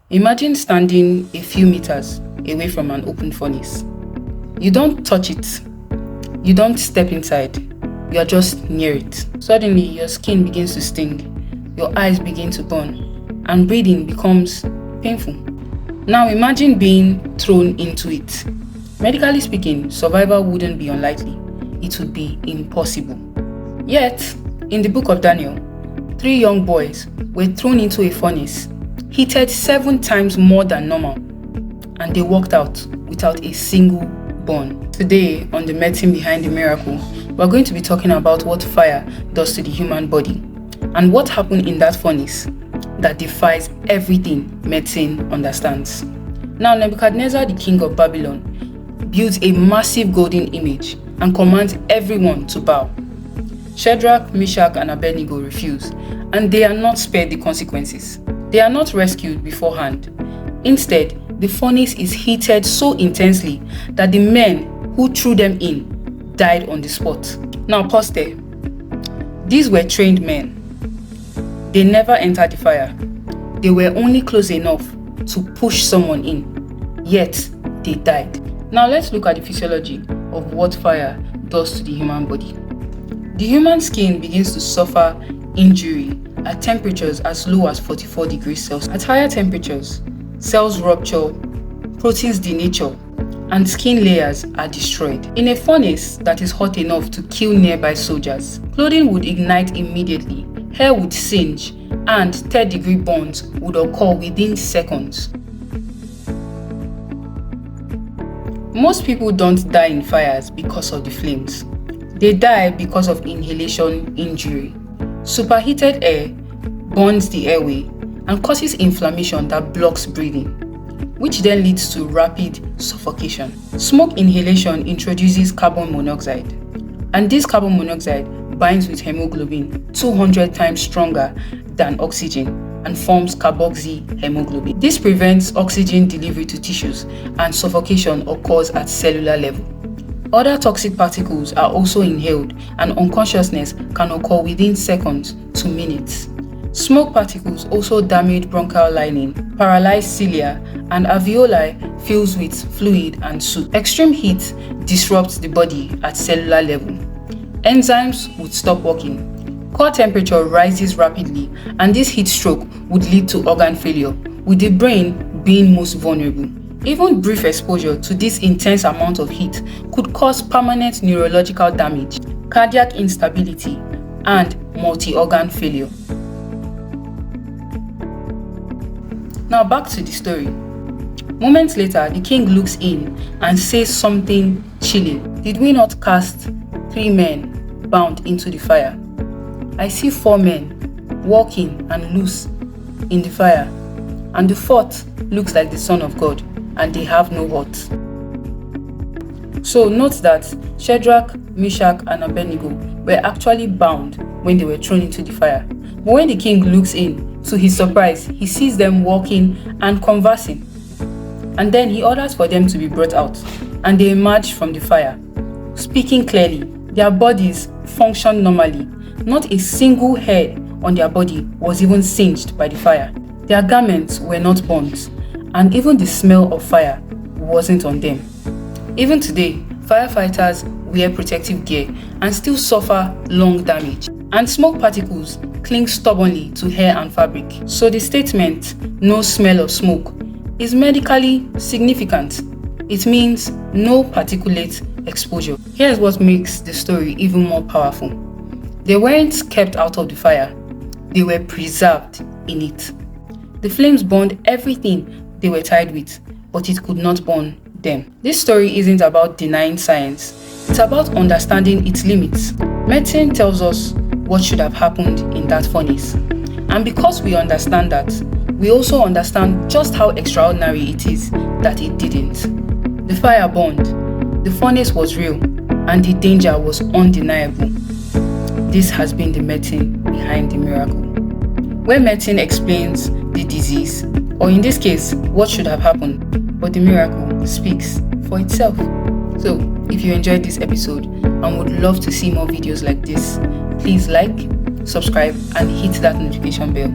Imagine standing a few meters away from an open furnace. You don't touch it, you don't step inside, you are just near it. Suddenly, your skin begins to sting, your eyes begin to burn, and breathing becomes painful. Now imagine being thrown into it. Medically speaking, survival wouldn't be unlikely, it would be impossible. Yet, in the book of Daniel, 3 young boys were thrown into a furnace, heated 7 times more than normal, and they walked out without a single burn. Today, on the medicine behind the miracle, we're going to be talking about what fire does to the human body and what happened in that furnace that defies everything medicine understands. Now, Nebuchadnezzar, the king of Babylon, builds a massive golden image and commands everyone to bow. Shadrach, Meshach, and Abednego refuse, and they are not spared the consequences. They are not rescued beforehand. Instead, the furnace is heated so intensely that the men who threw them in died on the spot. Now pause there. These were trained men. They never entered the fire. They were only close enough to push someone in, yet they died. Now let's look at the physiology of what fire does to the human body. The human skin begins to suffer injury at temperatures as low as 44 degrees Celsius. At higher temperatures, cells rupture, proteins denature, and skin layers are destroyed. In a furnace that is hot enough to kill nearby soldiers, clothing would ignite immediately, hair would singe, and third-degree burns would occur within seconds. Most people don't die in fires because of the flames. They die because of inhalation injury. Superheated air burns the airway and causes inflammation that blocks breathing, which then leads to rapid suffocation. Smoke inhalation introduces carbon monoxide, and this carbon monoxide binds with hemoglobin 200 times stronger than oxygen and forms carboxyhemoglobin. This prevents oxygen delivery to tissues, and suffocation occurs at cellular level. Other toxic particles are also inhaled, and unconsciousness can occur within seconds to minutes. Smoke particles also damage bronchial lining, paralyze cilia, and alveoli fills with fluid and soot. Extreme heat disrupts the body at cellular level. Enzymes would stop working. Core temperature rises rapidly, and this heat stroke would lead to organ failure, with the brain being most vulnerable. Even brief exposure to this intense amount of heat could cause permanent neurological damage, cardiac instability, and multi-organ failure. Now back to the story. Moments later, the king looks in and says something chilling. Did we not cast 3 men bound into the fire? I see 4 men walking and loose in the fire, and the 4th looks like the Son of God, and they have no hurt. So note that Shadrach, Meshach, and Abednego were actually bound when they were thrown into the fire. But when the king looks in, to his surprise, he sees them walking and conversing. And then he orders for them to be brought out, and they emerge from the fire, speaking clearly. Their bodies function normally. Not a single hair on their body was even singed by the fire. Their garments were not burnt, and even the smell of fire wasn't on them. Even today, firefighters wear protective gear and still suffer lung damage, and smoke particles cling stubbornly to hair and fabric. So the statement, "no smell of smoke," is medically significant. It means no particulate exposure. Here's what makes the story even more powerful. They weren't kept out of the fire, they were preserved in it. The flames burned everything they were tied with, but it could not burn them. This story isn't about denying science, it's about understanding its limits. Medicine tells us what should have happened in that furnace. And because we understand that, we also understand just how extraordinary it is that it didn't. The fire burned, the furnace was real, and the danger was undeniable. This has been the medicine behind the miracle. Where medicine explains the disease, or in this case, what should have happened, but the miracle speaks for itself. So, if you enjoyed this episode and would love to see more videos like this, please like, subscribe, and hit that notification bell.